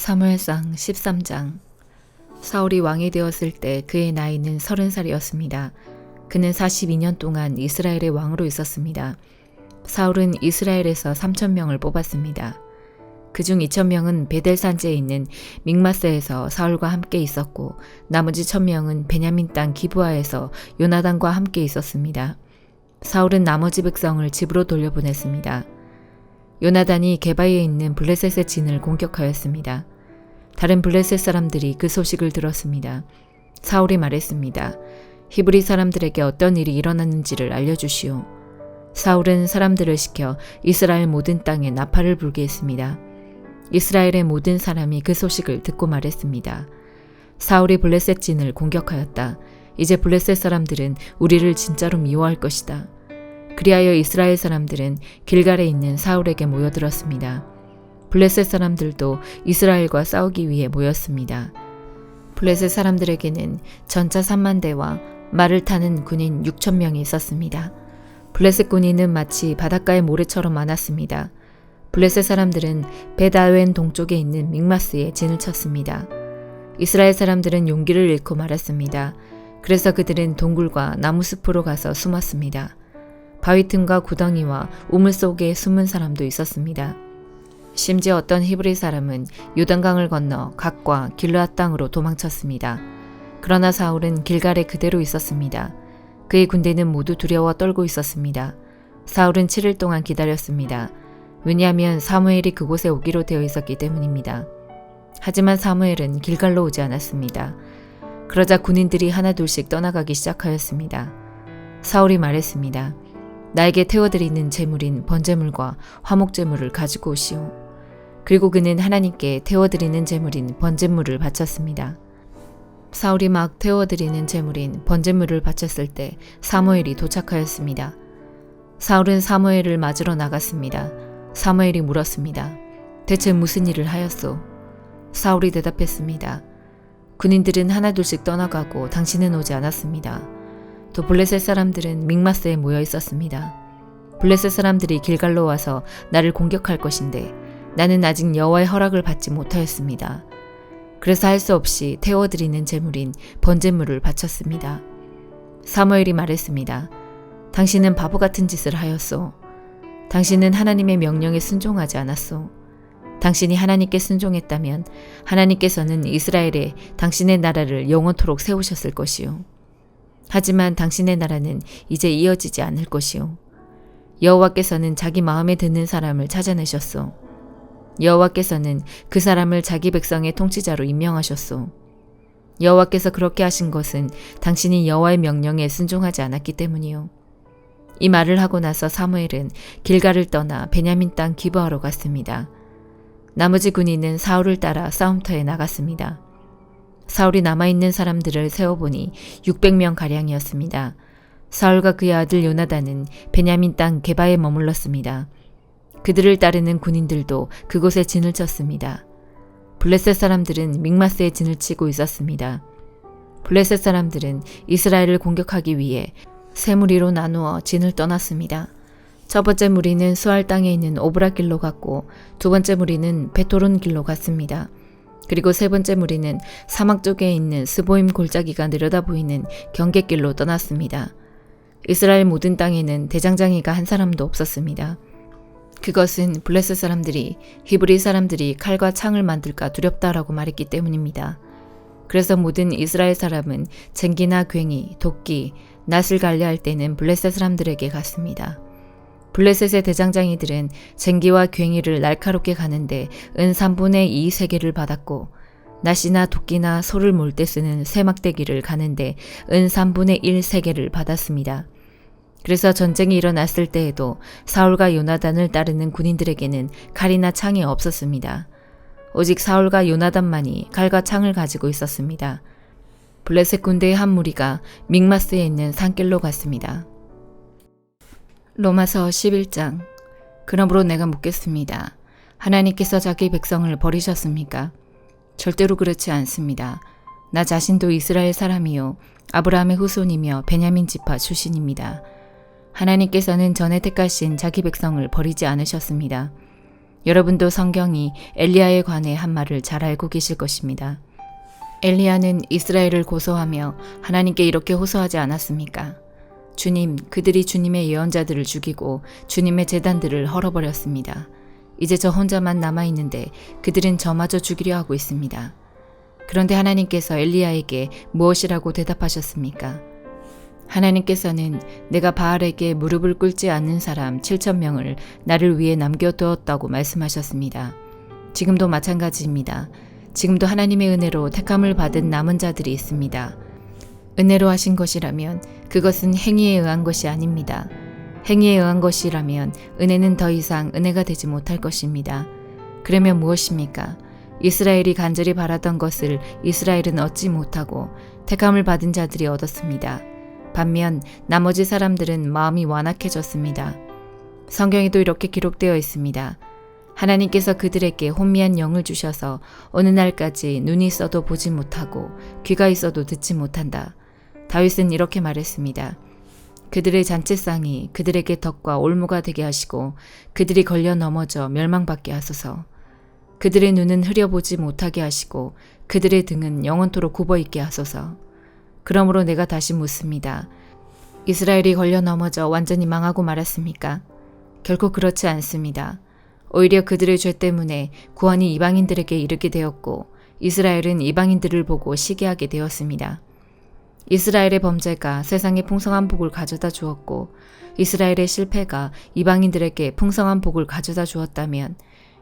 사무엘상 13장. 사울이 왕이 되었을 때 그의 나이는 30살이었습니다. 그는 42년 동안 이스라엘의 왕으로 있었습니다. 사울은 이스라엘에서 3,000명을 뽑았습니다. 그중 2,000명은 베델 산지에 있는 믹마스에서 사울과 함께 있었고 나머지 1,000명은 베냐민 땅 기브아에서 요나단과 함께 있었습니다. 사울은 나머지 백성을 집으로 돌려보냈습니다. 요나단이 게바에 있는 블레셋의 진을 공격하였습니다. 다른 블레셋 사람들이 그 소식을 들었습니다. 사울이 말했습니다. 히브리 사람들에게 어떤 일이 일어났는지를 알려주시오. 사울은 사람들을 시켜 이스라엘 모든 땅에 나팔을 불게 했습니다. 이스라엘의 모든 사람이 그 소식을 듣고 말했습니다. 사울이 블레셋 진을 공격하였다. 이제 블레셋 사람들은 우리를 진짜로 미워할 것이다. 그리하여 이스라엘 사람들은 길갈에 있는 사울에게 모여들었습니다. 블레셋 사람들도 이스라엘과 싸우기 위해 모였습니다. 블레셋 사람들에게는 전차 3만 대와 말을 타는 군인 6,000명이 있었습니다. 블레셋 군인은 마치 바닷가의 모래처럼 많았습니다. 블레셋 사람들은 벳아웬 동쪽에 있는 믹마스에 진을 쳤습니다. 이스라엘 사람들은 용기를 잃고 말았습니다. 그래서 그들은 동굴과 나무숲으로 가서 숨었습니다. 바위 틈과 구덩이와 우물 속에 숨은 사람도 있었습니다. 심지어 어떤 히브리 사람은 요단강을 건너 갓과 길르앗 땅으로 도망쳤습니다. 그러나 사울은 길갈에 그대로 있었습니다. 그의 군대는 모두 두려워 떨고 있었습니다. 사울은 7일 동안 기다렸습니다. 왜냐하면 사무엘이 그곳에 오기로 되어 있었기 때문입니다. 하지만 사무엘은 길갈로 오지 않았습니다. 그러자 군인들이 하나둘씩 떠나가기 시작하였습니다. 사울이 말했습니다. 나에게 태워드리는 제물인 번제물과 화목제물을 가지고 오시오. 그리고 그는 하나님께 태워드리는 제물인 번제물을 바쳤습니다. 사울이 막 태워드리는 제물인 번제물을 바쳤을 때 사무엘이 도착하였습니다. 사울은 사무엘을 맞으러 나갔습니다. 사무엘이 물었습니다. 대체 무슨 일을 하였소? 사울이 대답했습니다. 군인들은 하나둘씩 떠나가고 당신은 오지 않았습니다. 또 블레셋 사람들은 믹마스에 모여 있었습니다. 블레셋 사람들이 길갈로 와서 나를 공격할 것인데 나는 아직 여호와의 허락을 받지 못하였습니다. 그래서 할 수 없이 태워드리는 제물인 번제물을 바쳤습니다. 사무엘이 말했습니다. 당신은 바보 같은 짓을 하였소. 당신은 하나님의 명령에 순종하지 않았소. 당신이 하나님께 순종했다면 하나님께서는 이스라엘에 당신의 나라를 영원토록 세우셨을 것이요. 하지만 당신의 나라는 이제 이어지지 않을 것이요. 여호와께서는 자기 마음에 드는 사람을 찾아내셨소. 여호와께서는 그 사람을 자기 백성의 통치자로 임명하셨소. 여호와께서 그렇게 하신 것은 당신이 여호와의 명령에 순종하지 않았기 때문이요. 이 말을 하고 나서 사무엘은 길갈을 떠나 베냐민 땅 기브아로 갔습니다. 나머지 군인은 사울을 따라 싸움터에 나갔습니다. 사울이 남아있는 사람들을 세어보니 600명가량이었습니다. 사울과 그의 아들 요나단은 베냐민 땅 게바에 머물렀습니다. 그들을 따르는 군인들도 그곳에 진을 쳤습니다. 블레셋 사람들은 믹마스에 진을 치고 있었습니다. 블레셋 사람들은 이스라엘을 공격하기 위해 세 무리로 나누어 진을 떠났습니다. 첫 번째 무리는 수알 땅에 있는 오브라 길로 갔고 두 번째 무리는 베토론 길로 갔습니다. 그리고 세 번째 무리는 사막 쪽에 있는 스보임 골짜기가 내려다 보이는 경계길로 떠났습니다. 이스라엘 모든 땅에는 대장장이가 한 사람도 없었습니다. 그것은 블레셋 사람들이 히브리 사람들이 칼과 창을 만들까 두렵다라고 말했기 때문입니다. 그래서 모든 이스라엘 사람은 쟁기나 괭이, 도끼, 낫을 갈래할 때는 블레셋 사람들에게 갔습니다. 블레셋의 대장장이들은 쟁기와 괭이를 날카롭게 가는데 은 3분의 2 세겔을 받았고 낫이나 도끼나 소를 몰 때 쓰는 쇠막대기를 가는데 은 3분의 1 세겔을 받았습니다. 그래서 전쟁이 일어났을 때에도 사울과 요나단을 따르는 군인들에게는 칼이나 창이 없었습니다. 오직 사울과 요나단만이 칼과 창을 가지고 있었습니다. 블레셋 군대의 한 무리가 믹마스에 있는 산길로 갔습니다. 로마서 11장. 그러므로 내가 묻겠습니다. 하나님께서 자기 백성을 버리셨습니까? 절대로 그렇지 않습니다. 나 자신도 이스라엘 사람이요 아브라함의 후손이며 베냐민 지파 출신입니다. 하나님께서는 전에 택하신 자기 백성을 버리지 않으셨습니다. 여러분도 성경이 엘리야에 관해 한 말을 잘 알고 계실 것입니다. 엘리야는 이스라엘을 고소하며 하나님께 이렇게 호소하지 않았습니까? 주님, 그들이 주님의 예언자들을 죽이고 주님의 제단들을 헐어버렸습니다. 이제 저 혼자만 남아있는데 그들은 저마저 죽이려 하고 있습니다. 그런데 하나님께서 엘리야에게 무엇이라고 대답하셨습니까? 하나님께서는 내가 바알에게 무릎을 꿇지 않는 사람 7,000명을 나를 위해 남겨두었다고 말씀하셨습니다. 지금도 마찬가지입니다. 지금도 하나님의 은혜로 택함을 받은 남은 자들이 있습니다. 은혜로 하신 것이라면 그것은 행위에 의한 것이 아닙니다. 행위에 의한 것이라면 은혜는 더 이상 은혜가 되지 못할 것입니다. 그러면 무엇입니까? 이스라엘이 간절히 바라던 것을 이스라엘은 얻지 못하고 택함을 받은 자들이 얻었습니다. 반면 나머지 사람들은 마음이 완악해졌습니다. 성경에도 이렇게 기록되어 있습니다. 하나님께서 그들에게 혼미한 영을 주셔서 어느 날까지 눈이 있어도 보지 못하고 귀가 있어도 듣지 못한다. 다윗은 이렇게 말했습니다. 그들의 잔치상이 그들에게 덕과 올무가 되게 하시고 그들이 걸려 넘어져 멸망받게 하소서. 그들의 눈은 흐려보지 못하게 하시고 그들의 등은 영원토록 굽어있게 하소서. 그러므로 내가 다시 묻습니다. 이스라엘이 걸려 넘어져 완전히 망하고 말았습니까? 결코 그렇지 않습니다. 오히려 그들의 죄 때문에 구원이 이방인들에게 이르게 되었고 이스라엘은 이방인들을 보고 시기하게 되었습니다. 이스라엘의 범죄가 세상에 풍성한 복을 가져다 주었고 이스라엘의 실패가 이방인들에게 풍성한 복을 가져다 주었다면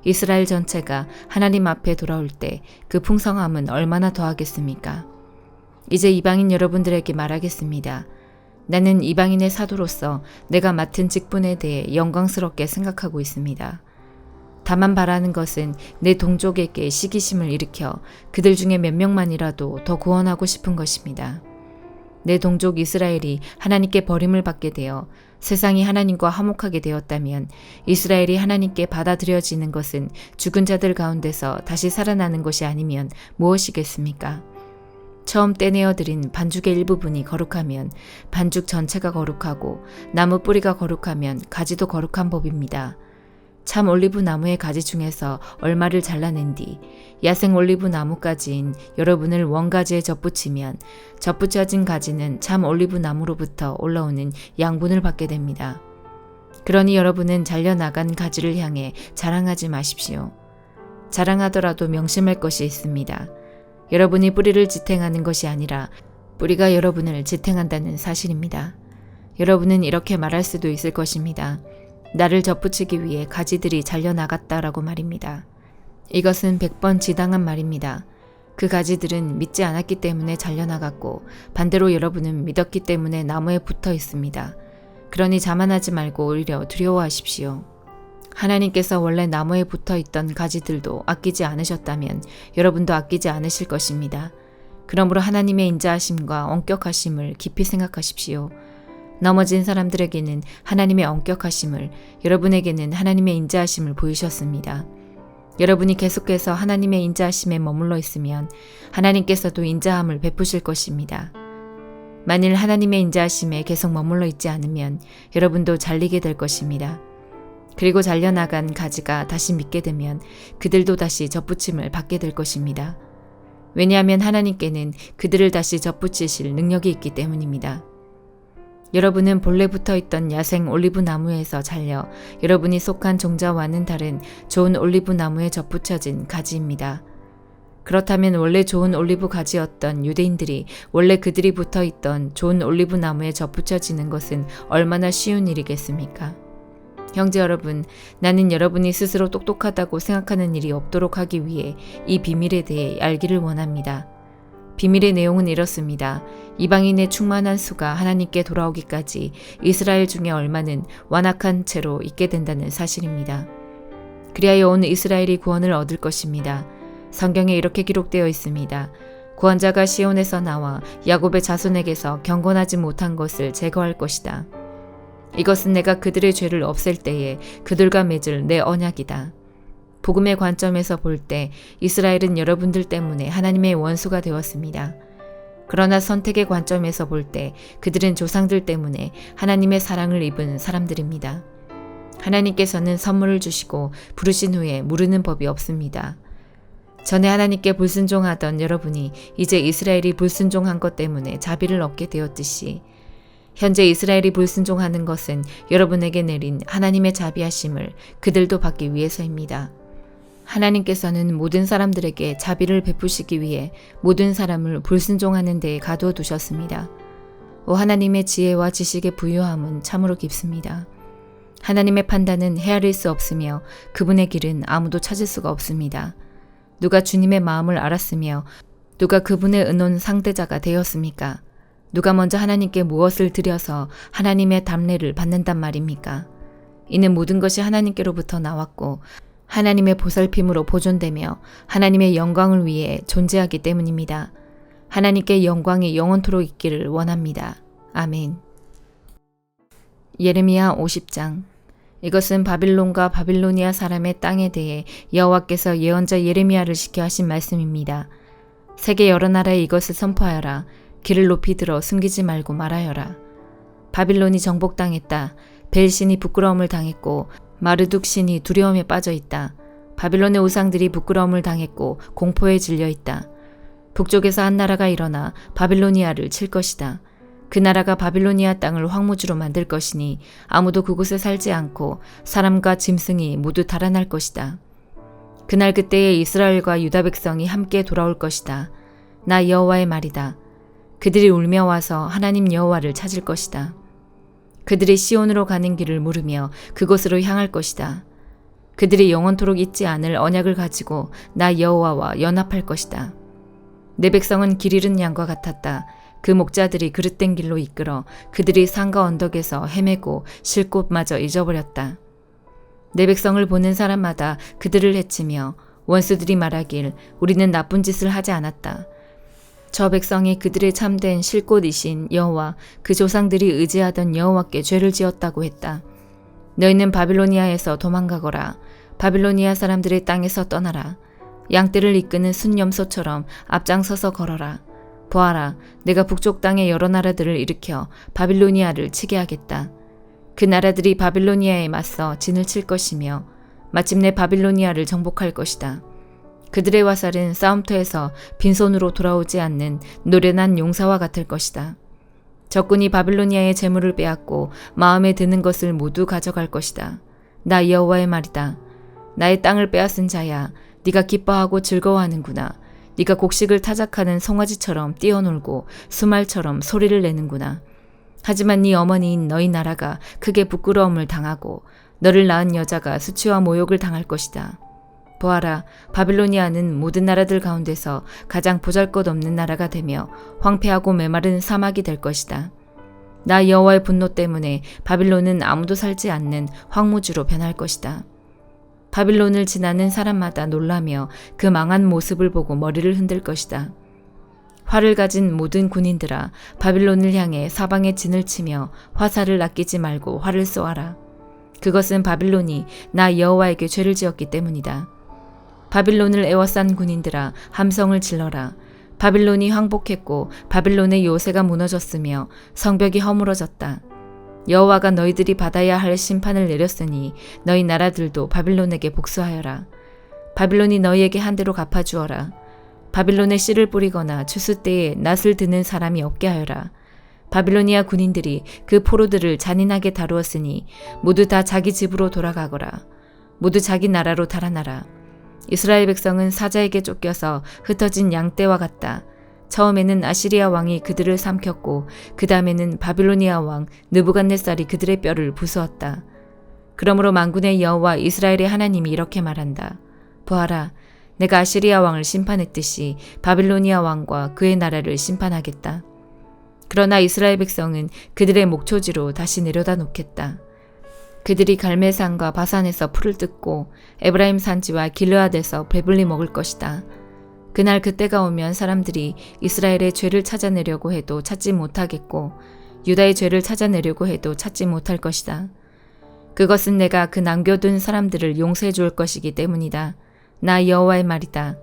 이스라엘 전체가 하나님 앞에 돌아올 때 그 풍성함은 얼마나 더하겠습니까? 이제 이방인 여러분들에게 말하겠습니다. 나는 이방인의 사도로서 내가 맡은 직분에 대해 영광스럽게 생각하고 있습니다. 다만 바라는 것은 내 동족에게 시기심을 일으켜 그들 중에 몇 명만이라도 더 구원하고 싶은 것입니다. 내 동족 이스라엘이 하나님께 버림을 받게 되어 세상이 하나님과 화목하게 되었다면 이스라엘이 하나님께 받아들여지는 것은 죽은 자들 가운데서 다시 살아나는 것이 아니면 무엇이겠습니까? 처음 떼내어 드린 반죽의 일부분이 거룩하면 반죽 전체가 거룩하고 나무 뿌리가 거룩하면 가지도 거룩한 법입니다. 참 올리브 나무의 가지 중에서 얼마를 잘라낸 뒤 야생 올리브 나무까지인 여러분을 원가지에 접붙이면 접붙여진 가지는 참 올리브 나무로부터 올라오는 양분을 받게 됩니다. 그러니 여러분은 잘려나간 가지를 향해 자랑하지 마십시오. 자랑하더라도 명심할 것이 있습니다. 여러분이 뿌리를 지탱하는 것이 아니라 뿌리가 여러분을 지탱한다는 사실입니다. 여러분은 이렇게 말할 수도 있을 것입니다. 나를 접붙이기 위해 가지들이 잘려나갔다라고 말입니다. 이것은 100번 지당한 말입니다. 그 가지들은 믿지 않았기 때문에 잘려나갔고 반대로 여러분은 믿었기 때문에 나무에 붙어 있습니다. 그러니 자만하지 말고 오히려 두려워하십시오. 하나님께서 원래 나무에 붙어 있던 가지들도 아끼지 않으셨다면 여러분도 아끼지 않으실 것입니다. 그러므로 하나님의 인자하심과 엄격하심을 깊이 생각하십시오. 넘어진 사람들에게는 하나님의 엄격하심을, 여러분에게는 하나님의 인자하심을 보이셨습니다. 여러분이 계속해서 하나님의 인자하심에 머물러 있으면 하나님께서도 인자함을 베푸실 것입니다. 만일 하나님의 인자하심에 계속 머물러 있지 않으면 여러분도 잘리게 될 것입니다. 그리고 잘려나간 가지가 다시 믿게 되면 그들도 다시 접붙임을 받게 될 것입니다. 왜냐하면 하나님께는 그들을 다시 접붙이실 능력이 있기 때문입니다. 여러분은 본래 붙어있던 야생 올리브 나무에서 잘려 여러분이 속한 종자와는 다른 좋은 올리브 나무에 접붙여진 가지입니다. 그렇다면 원래 좋은 올리브 가지였던 유대인들이 원래 그들이 붙어있던 좋은 올리브 나무에 접붙여지는 것은 얼마나 쉬운 일이겠습니까? 형제 여러분, 나는 여러분이 스스로 똑똑하다고 생각하는 일이 없도록 하기 위해 이 비밀에 대해 알기를 원합니다. 비밀의 내용은 이렇습니다. 이방인의 충만한 수가 하나님께 돌아오기까지 이스라엘 중에 얼마는 완악한 채로 있게 된다는 사실입니다. 그리하여 온 이스라엘이 구원을 얻을 것입니다. 성경에 이렇게 기록되어 있습니다. 구원자가 시온에서 나와 야곱의 자손에게서 경건하지 못한 것을 제거할 것이다. 이것은 내가 그들의 죄를 없앨 때에 그들과 맺을 내 언약이다. 복음의 관점에서 볼 때 이스라엘은 여러분들 때문에 하나님의 원수가 되었습니다. 그러나 선택의 관점에서 볼 때 그들은 조상들 때문에 하나님의 사랑을 입은 사람들입니다. 하나님께서는 선물을 주시고 부르신 후에 무르는 법이 없습니다. 전에 하나님께 불순종하던 여러분이 이제 이스라엘이 불순종한 것 때문에 자비를 얻게 되었듯이 현재 이스라엘이 불순종하는 것은 여러분에게 내린 하나님의 자비하심을 그들도 받기 위해서입니다. 하나님께서는 모든 사람들에게 자비를 베푸시기 위해 모든 사람을 불순종하는 데에 가두어 두셨습니다. 하나님의 지혜와 지식의 부유함은 참으로 깊습니다. 하나님의 판단은 헤아릴 수 없으며 그분의 길은 아무도 찾을 수가 없습니다. 누가 주님의 마음을 알았으며 누가 그분의 의논 상대자가 되었습니까? 누가 먼저 하나님께 무엇을 드려서 하나님의 담례를 받는단 말입니까? 이는 모든 것이 하나님께로부터 나왔고 하나님의 보살핌으로 보존되며 하나님의 영광을 위해 존재하기 때문입니다. 하나님께 영광이 영원토록 있기를 원합니다. 아멘. 예레미야 50장. 이것은 바빌론과 바빌로니아 사람의 땅에 대해 여호와께서 예언자 예레미야를 시켜 하신 말씀입니다. 세계 여러 나라에 이것을 선포하여라. 길을 높이 들어 숨기지 말고 말하여라. 바빌론이 정복당했다. 벨신이 부끄러움을 당했고 마르둑 신이 두려움에 빠져 있다. 바빌론의 우상들이 부끄러움을 당했고 공포에 질려 있다. 북쪽에서 한 나라가 일어나 바빌로니아를 칠 것이다. 그 나라가 바빌로니아 땅을 황무지로 만들 것이니 아무도 그곳에 살지 않고 사람과 짐승이 모두 달아날 것이다. 그날 그때에 이스라엘과 유다 백성이 함께 돌아올 것이다. 나 여호와의 말이다. 그들이 울며 와서 하나님 여호와를 찾을 것이다. 그들이 시온으로 가는 길을 물으며 그곳으로 향할 것이다. 그들이 영원토록 잊지 않을 언약을 가지고 나 여호와와 연합할 것이다. 내 백성은 길 잃은 양과 같았다. 그 목자들이 그릇된 길로 이끌어 그들이 산과 언덕에서 헤매고 쉴 곳마저 잊어버렸다. 내 백성을 보는 사람마다 그들을 해치며 원수들이 말하길 우리는 나쁜 짓을 하지 않았다. 저 백성이 그들의 참된 쉴 곳이신 여호와 그 조상들이 의지하던 여호와께 죄를 지었다고 했다. 너희는 바빌로니아에서 도망가거라. 바빌로니아 사람들의 땅에서 떠나라. 양떼를 이끄는 순염소처럼 앞장서서 걸어라. 보아라, 내가 북쪽 땅의 여러 나라들을 일으켜 바빌로니아를 치게 하겠다. 그 나라들이 바빌로니아에 맞서 진을 칠 것이며 마침내 바빌로니아를 정복할 것이다. 그들의 화살은 싸움터에서 빈손으로 돌아오지 않는 노련한 용사와 같을 것이다. 적군이 바빌로니아의 재물을 빼앗고 마음에 드는 것을 모두 가져갈 것이다. 나 여호와의 말이다. 나의 땅을 빼앗은 자야, 네가 기뻐하고 즐거워하는구나. 네가 곡식을 타작하는 송아지처럼 뛰어놀고 수말처럼 소리를 내는구나. 하지만 네 어머니인 너희 나라가 크게 부끄러움을 당하고 너를 낳은 여자가 수치와 모욕을 당할 것이다. 보아라, 바빌로니아는 모든 나라들 가운데서 가장 보잘것없는 나라가 되며 황폐하고 메마른 사막이 될 것이다. 나 여호와의 분노 때문에 바빌론은 아무도 살지 않는 황무지로 변할 것이다. 바빌론을 지나는 사람마다 놀라며 그 망한 모습을 보고 머리를 흔들 것이다. 활을 가진 모든 군인들아, 바빌론을 향해 사방에 진을 치며 화살을 아끼지 말고 활을 쏘아라. 그것은 바빌론이 나 여호와에게 죄를 지었기 때문이다. 바빌론을 에워싼 군인들아, 함성을 질러라. 바빌론이 황복했고 바빌론의 요새가 무너졌으며 성벽이 허물어졌다. 여호와가 너희들이 받아야 할 심판을 내렸으니 너희 나라들도 바빌론에게 복수하여라. 바빌론이 너희에게 한 대로 갚아주어라. 바빌론에 씨를 뿌리거나 추수 때에 낫을 드는 사람이 없게 하여라. 바빌로니아 군인들이 그 포로들을 잔인하게 다루었으니 모두 다 자기 집으로 돌아가거라. 모두 자기 나라로 달아나라. 이스라엘 백성은 사자에게 쫓겨서 흩어진 양떼와 같다. 처음에는 아시리아 왕이 그들을 삼켰고 그 다음에는 바빌로니아 왕 느부갓네살이 그들의 뼈를 부수었다. 그러므로 만군의 여호와 이스라엘의 하나님이 이렇게 말한다. 보아라, 내가 아시리아 왕을 심판했듯이 바빌로니아 왕과 그의 나라를 심판하겠다. 그러나 이스라엘 백성은 그들의 목초지로 다시 내려다 놓겠다. 그들이 갈멜산과 바산에서 풀을 뜯고 에브라임 산지와 길르앗에서 배불리 먹을 것이다. 그날 그때가 오면 사람들이 이스라엘의 죄를 찾아내려고 해도 찾지 못하겠고 유다의 죄를 찾아내려고 해도 찾지 못할 것이다. 그것은 내가 그 남겨둔 사람들을 용서해 줄 것이기 때문이다. 나 여호와의 말이다.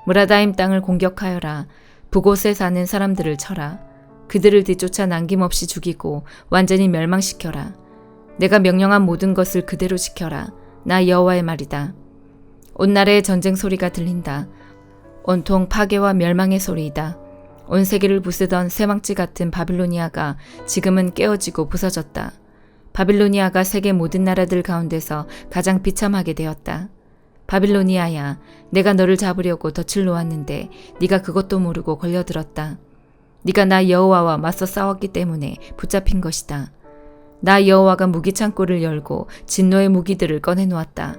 무라다임 땅을 공격하여라. 그곳에 사는 사람들을 쳐라. 그들을 뒤쫓아 남김없이 죽이고 완전히 멸망시켜라. 내가 명령한 모든 것을 그대로 지켜라. 나 여호와의 말이다. 온 나라의 전쟁 소리가 들린다. 온통 파괴와 멸망의 소리이다. 온 세계를 부수던 쇠망치 같은 바빌로니아가 지금은 깨어지고 부서졌다. 바빌로니아가 세계 모든 나라들 가운데서 가장 비참하게 되었다. 바빌로니아야, 내가 너를 잡으려고 덫을 놓았는데 네가 그것도 모르고 걸려들었다. 네가 나 여호와와 맞서 싸웠기 때문에 붙잡힌 것이다. 나 여호와가 무기 창고를 열고 진노의 무기들을 꺼내놓았다.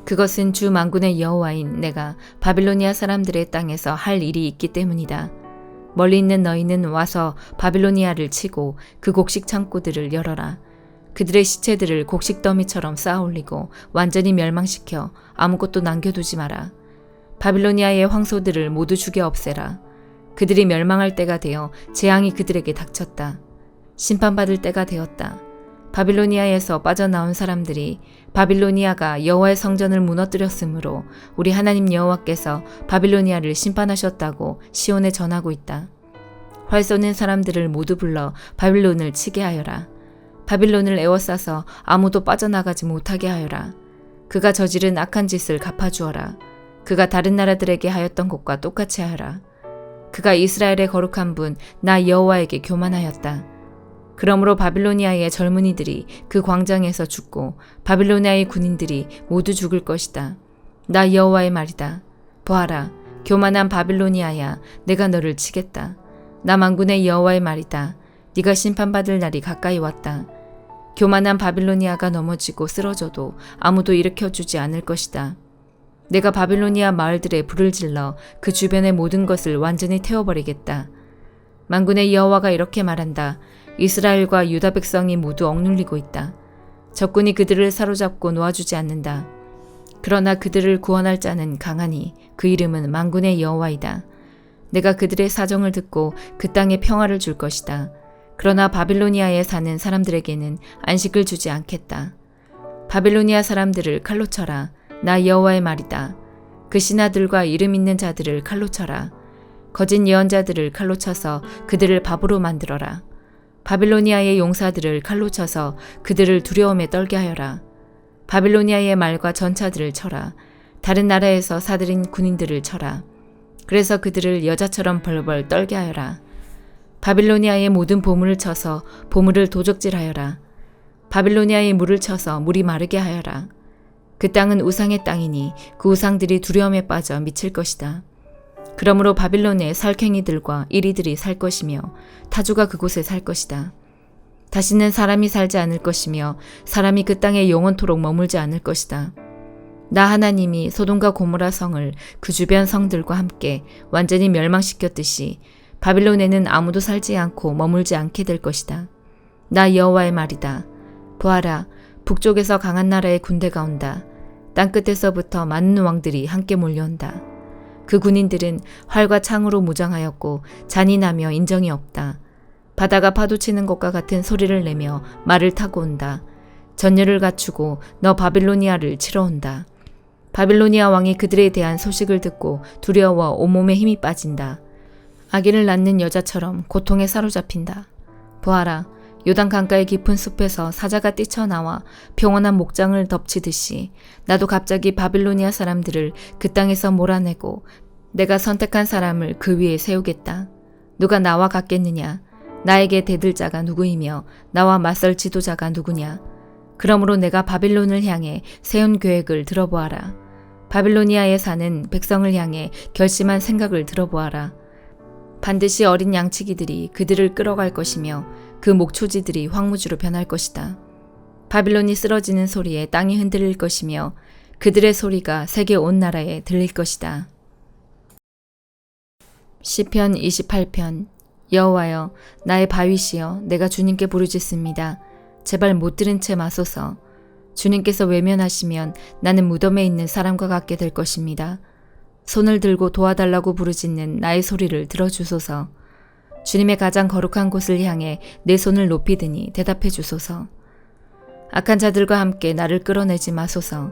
그것은 주 만군의 여호와인 내가 바빌로니아 사람들의 땅에서 할 일이 있기 때문이다. 멀리 있는 너희는 와서 바빌로니아를 치고 그 곡식 창고들을 열어라. 그들의 시체들을 곡식 더미처럼 쌓아올리고 완전히 멸망시켜 아무것도 남겨두지 마라. 바빌로니아의 황소들을 모두 죽여 없애라. 그들이 멸망할 때가 되어 재앙이 그들에게 닥쳤다. 심판받을 때가 되었다. 바빌로니아에서 빠져나온 사람들이 바빌로니아가 여호와의 성전을 무너뜨렸으므로 우리 하나님 여호와께서 바빌로니아를 심판하셨다고 시온에 전하고 있다. 활 쏘는 사람들을 모두 불러 바빌론을 치게 하여라. 바빌론을 에워싸서 아무도 빠져나가지 못하게 하여라. 그가 저지른 악한 짓을 갚아주어라. 그가 다른 나라들에게 하였던 것과 똑같이 하여라. 그가 이스라엘의 거룩한 분 나 여호와에게 교만하였다. 그러므로 바빌로니아의 젊은이들이 그 광장에서 죽고 바빌로니아의 군인들이 모두 죽을 것이다. 나 여호와의 말이다. 보아라, 교만한 바빌로니아야, 내가 너를 치겠다. 나 만군의 여호와의 말이다. 네가 심판받을 날이 가까이 왔다. 교만한 바빌로니아가 넘어지고 쓰러져도 아무도 일으켜주지 않을 것이다. 내가 바빌로니아 마을들에 불을 질러 그 주변의 모든 것을 완전히 태워버리겠다. 만군의 여호와가 이렇게 말한다. 이스라엘과 유다 백성이 모두 억눌리고 있다. 적군이 그들을 사로잡고 놓아주지 않는다. 그러나 그들을 구원할 자는 강하니 그 이름은 만군의 여호와이다. 내가 그들의 사정을 듣고 그 땅에 평화를 줄 것이다. 그러나 바빌로니아에 사는 사람들에게는 안식을 주지 않겠다. 바빌로니아 사람들을 칼로 쳐라. 나 여호와의 말이다. 그 신하들과 이름 있는 자들을 칼로 쳐라. 거짓 예언자들을 칼로 쳐서 그들을 밥으로 만들어라. 바빌로니아의 용사들을 칼로 쳐서 그들을 두려움에 떨게 하여라. 바빌로니아의 말과 전차들을 쳐라. 다른 나라에서 사들인 군인들을 쳐라. 그래서 그들을 여자처럼 벌벌 떨게 하여라. 바빌로니아의 모든 보물을 쳐서 보물을 도적질하여라. 바빌로니아의 물을 쳐서 물이 마르게 하여라. 그 땅은 우상의 땅이니 그 우상들이 두려움에 빠져 미칠 것이다. 그러므로 바빌론의 살쾡이들과 이리들이 살 것이며 타주가 그곳에 살 것이다. 다시는 사람이 살지 않을 것이며 사람이 그 땅에 영원토록 머물지 않을 것이다. 나 하나님이 소돔과 고모라 성을 그 주변 성들과 함께 완전히 멸망시켰듯이 바빌론에는 아무도 살지 않고 머물지 않게 될 것이다. 나 여호와의 말이다. 보아라, 북쪽에서 강한 나라의 군대가 온다. 땅끝에서부터 많은 왕들이 함께 몰려온다. 그 군인들은 활과 창으로 무장하였고 잔인하며 인정이 없다. 바다가 파도치는 것과 같은 소리를 내며 말을 타고 온다. 전열을 갖추고 너 바빌로니아를 치러 온다. 바빌로니아 왕이 그들에 대한 소식을 듣고 두려워 온몸에 힘이 빠진다. 아기를 낳는 여자처럼 고통에 사로잡힌다. 보아라, 요단 강가의 깊은 숲에서 사자가 뛰쳐나와 평온한 목장을 덮치듯이 나도 갑자기 바빌로니아 사람들을 그 땅에서 몰아내고 내가 선택한 사람을 그 위에 세우겠다. 누가 나와 같겠느냐? 나에게 대들 자가 누구이며 나와 맞설 지도자가 누구냐? 그러므로 내가 바빌론을 향해 세운 계획을 들어보아라. 바빌로니아에 사는 백성을 향해 결심한 생각을 들어보아라. 반드시 어린 양치기들이 그들을 끌어갈 것이며 그 목초지들이 황무지로 변할 것이다. 바빌론이 쓰러지는 소리에 땅이 흔들릴 것이며 그들의 소리가 세계 온 나라에 들릴 것이다. 시편 28편. 여호와여, 나의 바위시여, 내가 주님께 부르짖습니다. 제발 못 들은 채 마소서. 주님께서 외면하시면 나는 무덤에 있는 사람과 같게 될 것입니다. 손을 들고 도와달라고 부르짖는 나의 소리를 들어주소서. 주님의 가장 거룩한 곳을 향해 내 손을 높이 드니 대답해 주소서. 악한 자들과 함께 나를 끌어내지 마소서.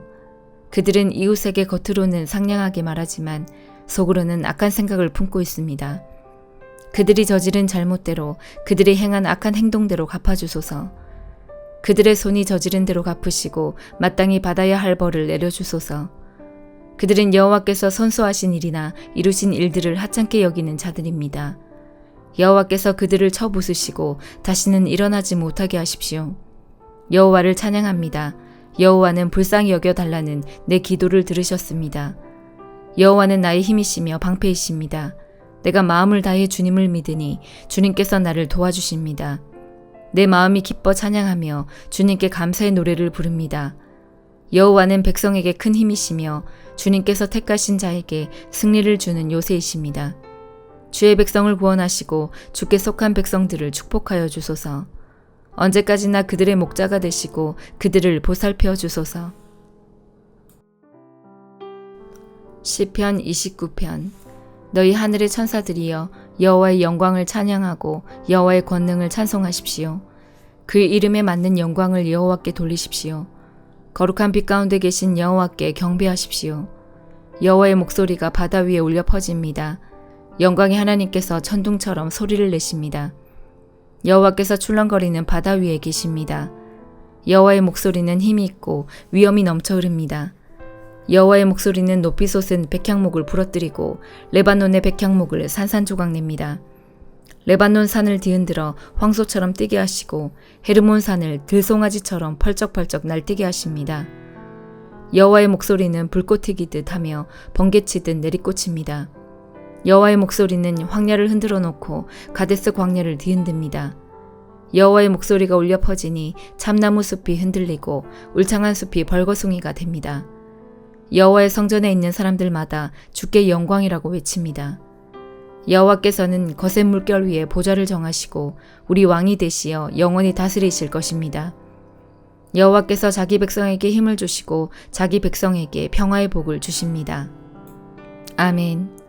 그들은 이웃에게 겉으로는 상냥하게 말하지만 속으로는 악한 생각을 품고 있습니다. 그들이 저지른 잘못대로 그들이 행한 악한 행동대로 갚아주소서. 그들의 손이 저지른 대로 갚으시고 마땅히 받아야 할 벌을 내려주소서. 그들은 여호와께서 선소하신 일이나 이루신 일들을 하찮게 여기는 자들입니다. 여호와께서 그들을 쳐부수시고 다시는 일어나지 못하게 하십시오. 여호와를 찬양합니다. 여호와는 불쌍히 여겨달라는 내 기도를 들으셨습니다. 여호와는 나의 힘이시며 방패이십니다. 내가 마음을 다해 주님을 믿으니 주님께서 나를 도와주십니다. 내 마음이 기뻐 찬양하며 주님께 감사의 노래를 부릅니다. 여호와는 백성에게 큰 힘이시며 주님께서 택하신 자에게 승리를 주는 요새이십니다. 주의 백성을 구원하시고 주께 속한 백성들을 축복하여 주소서. 언제까지나 그들의 목자가 되시고 그들을 보살펴 주소서. 시편 29편. 너희 하늘의 천사들이여 여호와의 영광을 찬양하고 여호와의 권능을 찬송하십시오. 그 이름에 맞는 영광을 여호와께 돌리십시오. 거룩한 빛 가운데 계신 여호와께 경배하십시오. 여호와의 목소리가 바다 위에 울려 퍼집니다. 영광의 하나님께서 천둥처럼 소리를 내십니다. 여호와께서 출렁거리는 바다 위에 계십니다. 여호와의 목소리는 힘이 있고 위엄이 넘쳐 흐릅니다. 여호와의 목소리는 높이 솟은 백향목을 부러뜨리고 레바논의 백향목을 산산조각냅니다. 레바논 산을 뒤흔들어 황소처럼 뛰게 하시고 헤르몬 산을 들송아지처럼 펄쩍펄쩍 날뛰게 하십니다. 여호와의 목소리는 불꽃 튀기듯 하며 번개치듯 내리꽂힙니다. 여호와의 목소리는 황야를 흔들어 놓고 가데스 광야를 뒤흔듭니다. 여호와의 목소리가 울려 퍼지니 참나무 숲이 흔들리고 울창한 숲이 벌거숭이가 됩니다. 여호와의 성전에 있는 사람들마다 주께 영광이라고 외칩니다. 여호와께서는 거센 물결 위에 보좌를 정하시고 우리 왕이 되시어 영원히 다스리실 것입니다. 여호와께서 자기 백성에게 힘을 주시고 자기 백성에게 평화의 복을 주십니다. 아멘.